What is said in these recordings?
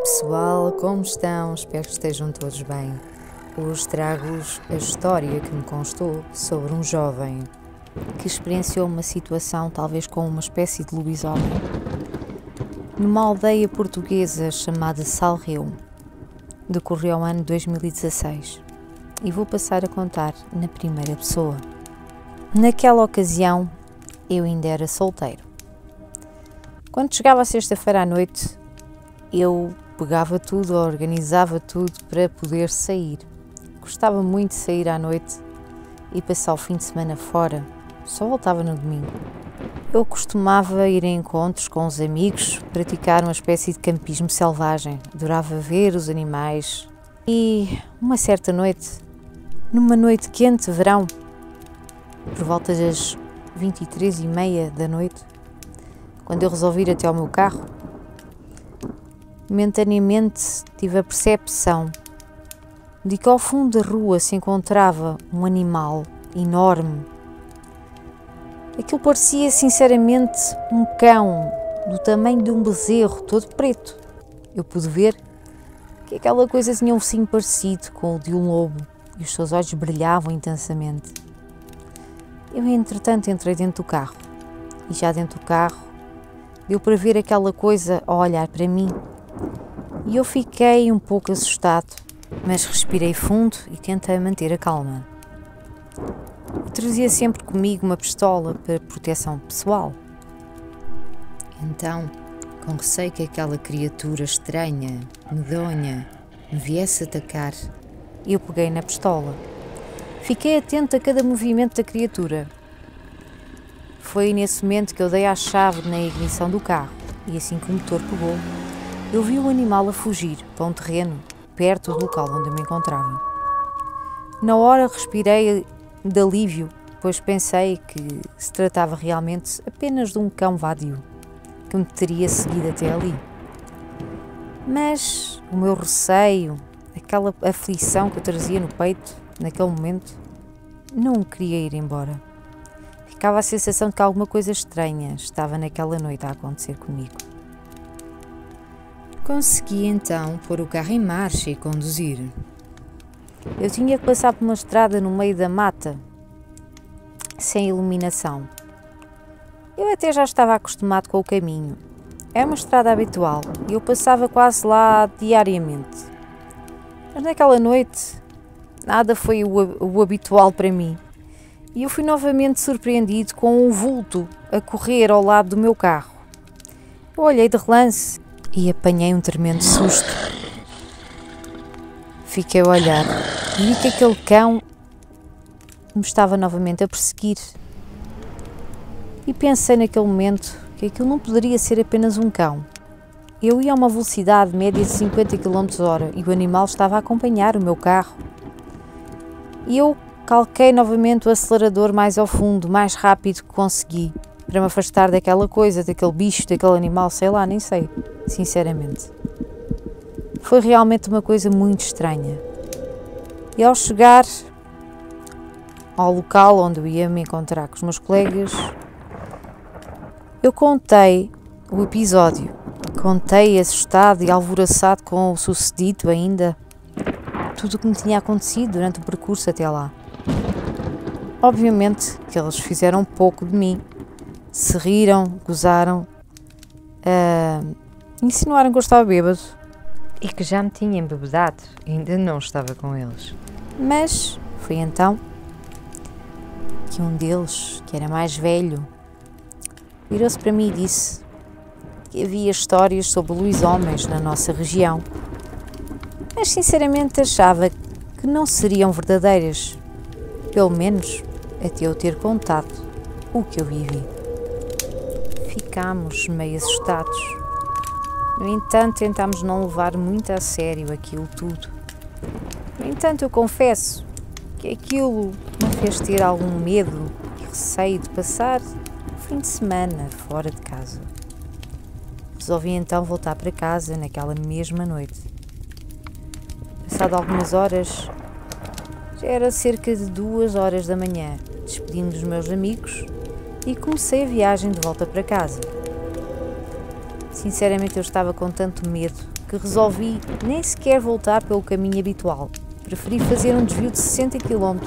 Pessoal, como estão? Espero que estejam todos bem. Hoje trago-vos a história que me constou sobre um jovem que experienciou uma situação talvez com uma espécie de lobisomem numa aldeia portuguesa chamada Salreu. Decorreu o ano 2016 e vou passar a contar na primeira pessoa. Naquela ocasião, eu ainda era solteiro. Quando chegava a sexta-feira à noite, eu pegava tudo, organizava tudo para poder sair. Gostava muito de sair à noite e passar o fim de semana fora. Só voltava no domingo. Eu costumava ir a encontros com os amigos, praticar uma espécie de campismo selvagem. Adorava ver os animais. E uma certa noite, numa noite quente de verão, por volta das 23h30 da noite, quando eu resolvi ir até ao meu carro, momentaneamente tive a percepção de que ao fundo da rua se encontrava um animal enorme. Aquilo parecia sinceramente um cão do tamanho de um bezerro, todo preto. Eu pude ver que aquela coisa tinha um focinho parecido com o de um lobo e os seus olhos brilhavam intensamente. Eu, entretanto, entrei dentro do carro e já dentro do carro deu para ver aquela coisa a olhar para mim. E eu fiquei um pouco assustado, mas respirei fundo e tentei manter a calma. Eu trazia sempre comigo uma pistola para proteção pessoal. Então, com receio que aquela criatura estranha, medonha, me viesse atacar, eu peguei na pistola. Fiquei atento a cada movimento da criatura. Foi nesse momento que eu dei a chave na ignição do carro e assim que o motor pegou, eu vi o animal a fugir para um terreno perto do local onde eu me encontrava. Na hora respirei de alívio, pois pensei que se tratava realmente apenas de um cão vadio que me teria seguido até ali. Mas o meu receio, aquela aflição que eu trazia no peito naquele momento, não queria ir embora. Ficava a sensação de que alguma coisa estranha estava naquela noite a acontecer comigo. Consegui então pôr o carro em marcha e conduzir. Eu tinha que passar por uma estrada no meio da mata, sem iluminação. Eu até já estava acostumado com o caminho. Era uma estrada habitual e eu passava quase lá diariamente. Mas naquela noite, nada foi o habitual para mim. E eu fui novamente surpreendido com um vulto a correr ao lado do meu carro. Eu olhei de relance e apanhei um tremendo susto. Fiquei a olhar e vi que aquele cão me estava novamente a perseguir. E pensei naquele momento que aquilo não poderia ser apenas um cão. Eu ia a uma velocidade média de 50 km/h e o animal estava a acompanhar o meu carro. E eu calquei novamente o acelerador mais ao fundo, mais rápido que consegui, para me afastar daquela coisa, daquele bicho, daquele animal, sei lá, nem sei, sinceramente. Foi realmente uma coisa muito estranha. E ao chegar ao local onde eu ia me encontrar com os meus colegas, eu contei o episódio. Contei assustado e alvoroçado com o sucedido ainda, tudo o que me tinha acontecido durante o percurso até lá. Obviamente que eles fizeram pouco de mim. Se riram, gozaram, insinuaram que eu estava bêbado e que já me tinha embebedado e ainda não estava com eles. Mas foi então que um deles, que era mais velho, virou-se para mim e disse que havia histórias sobre lobisomens na nossa região, mas sinceramente achava que não seriam verdadeiras, pelo menos até eu ter contado o que eu vivi. Ficámos meio assustados. No entanto, tentámos não levar muito a sério aquilo tudo. No entanto, eu confesso que aquilo me fez ter algum medo e receio de passar o fim de semana fora de casa. Resolvi então voltar para casa naquela mesma noite. Passado algumas horas, já era cerca de 2h da manhã, despedi-me dos meus amigos e comecei a viagem de volta para casa. Sinceramente, eu estava com tanto medo que resolvi nem sequer voltar pelo caminho habitual. Preferi fazer um desvio de 60 km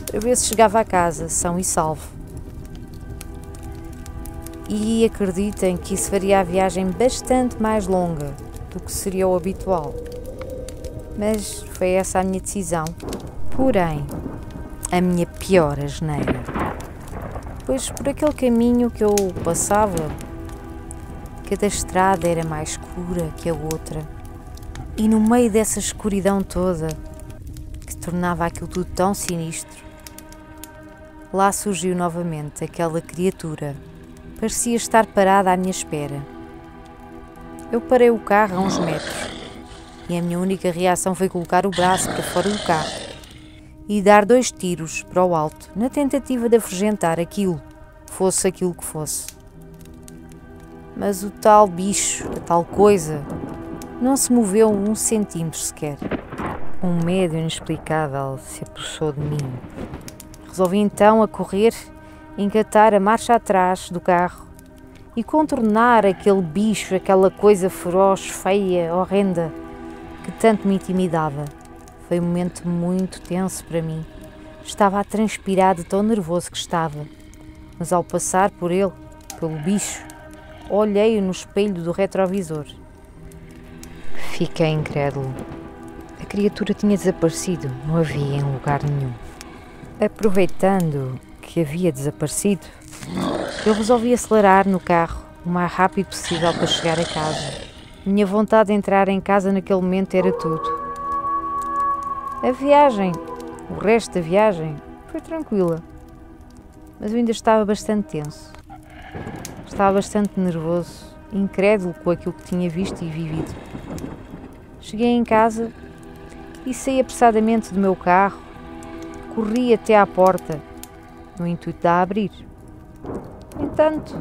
para ver se chegava a casa são e salvo. E acreditem que isso faria a viagem bastante mais longa do que seria o habitual. Mas foi essa a minha decisão. Porém, a minha pior asneira. Pois por aquele caminho que eu passava, cada estrada era mais escura que a outra. E no meio dessa escuridão toda, que tornava aquilo tudo tão sinistro, lá surgiu novamente aquela criatura. Parecia estar parada à minha espera. Eu parei o carro a uns metros e a minha única reação foi colocar o braço para fora do carro e dar 2 tiros para o alto, na tentativa de afugentar aquilo, fosse aquilo que fosse. Mas o tal bicho, a tal coisa, não se moveu 1 centímetro sequer. Um medo inexplicável se apossou de mim. Resolvi então a correr, engatar a marcha atrás do carro e contornar aquele bicho, aquela coisa feroz, feia, horrenda, que tanto me intimidava. Foi um momento muito tenso para mim. Estava a transpirar de tão nervoso que estava, mas ao passar por ele, pelo bicho, olhei-o no espelho do retrovisor. Fiquei incrédulo. A criatura tinha desaparecido, não havia em lugar nenhum. Aproveitando que havia desaparecido, eu resolvi acelerar no carro o mais rápido possível para chegar a casa. Minha vontade de entrar em casa naquele momento era tudo. A viagem, o resto da viagem, foi tranquila, mas eu ainda estava bastante tenso. Estava bastante nervoso, incrédulo com aquilo que tinha visto e vivido. Cheguei em casa e saí apressadamente do meu carro, corri até à porta, no intuito de a abrir. No entanto,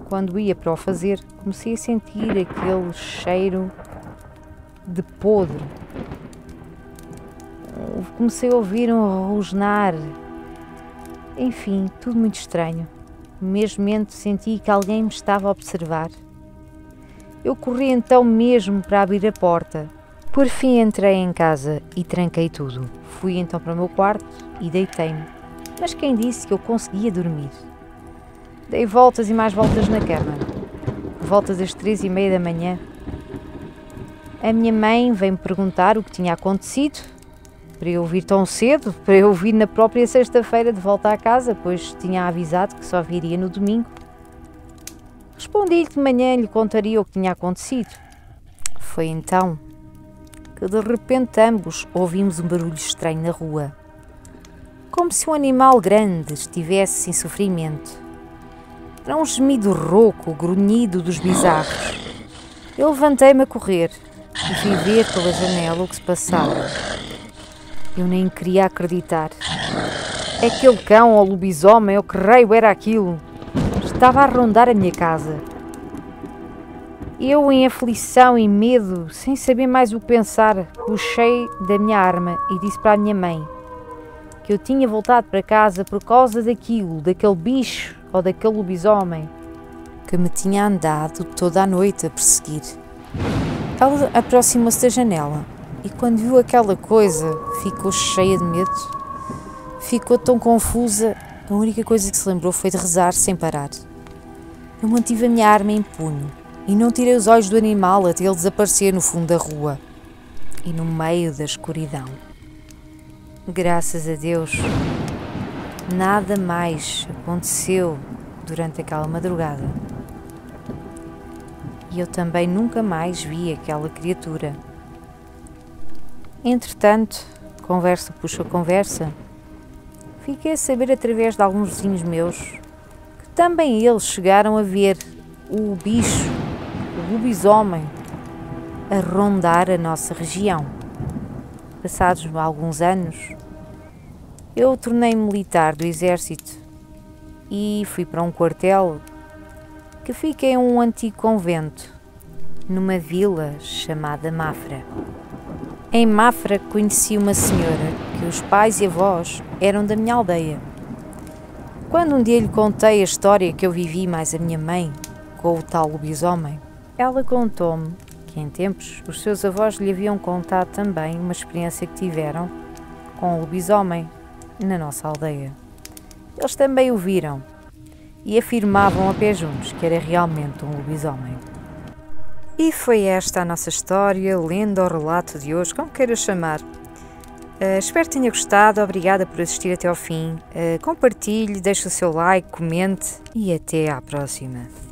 quando ia para o fazer, comecei a sentir aquele cheiro de podre. Comecei a ouvir um rosnar. Enfim, tudo muito estranho. Mesmo senti que alguém me estava a observar. Eu corri então mesmo para abrir a porta. Por fim entrei em casa e tranquei tudo. Fui então para o meu quarto e deitei-me. Mas quem disse que eu conseguia dormir? Dei voltas e mais voltas na cama. Por volta das 3h30 da manhã, a minha mãe veio-me perguntar o que tinha acontecido, para eu vir tão cedo, para eu vir na própria sexta-feira de volta à casa, pois tinha avisado que só viria no domingo. Respondi-lhe que de manhã lhe contaria o que tinha acontecido. Foi então que de repente ambos ouvimos um barulho estranho na rua, como se um animal grande estivesse em sofrimento. Era um gemido rouco, grunhido dos bizarros. Eu levantei-me a correr e fui ver pela janela o que se passava. Eu nem queria acreditar. Aquele cão ou lobisomem, ou que raio era aquilo, estava a rondar a minha casa. Eu, em aflição e medo, sem saber mais o que pensar, puxei da minha arma e disse para a minha mãe que eu tinha voltado para casa por causa daquilo, daquele bicho ou daquele lobisomem que me tinha andado toda a noite a perseguir. Ela aproximou-se da janela e quando viu aquela coisa ficou cheia de medo. Ficou tão confusa, a única coisa que se lembrou foi de rezar sem parar. Eu mantive a minha arma em punho e não tirei os olhos do animal até ele desaparecer no fundo da rua e no meio da escuridão. Graças a Deus, nada mais aconteceu durante aquela madrugada. E eu também nunca mais vi aquela criatura. Entretanto, conversa puxa conversa, fiquei a saber através de alguns vizinhos meus que também eles chegaram a ver o bicho, o lobisomem, a rondar a nossa região. Passados alguns anos, eu tornei-me militar do exército e fui para um quartel que fica em um antigo convento, numa vila chamada Mafra. Em Mafra conheci uma senhora que os pais e avós eram da minha aldeia. Quando um dia lhe contei a história que eu vivi mais a minha mãe com o tal lobisomem, ela contou-me que em tempos os seus avós lhe haviam contado também uma experiência que tiveram com o lobisomem na nossa aldeia. Eles também o viram e afirmavam a pé juntos que era realmente um lobisomem. E foi esta a nossa história, lenda ou relato de hoje, como queiras chamar. Espero que tenha gostado, obrigada por assistir até ao fim. Compartilhe, deixe o seu like, comente e até à próxima.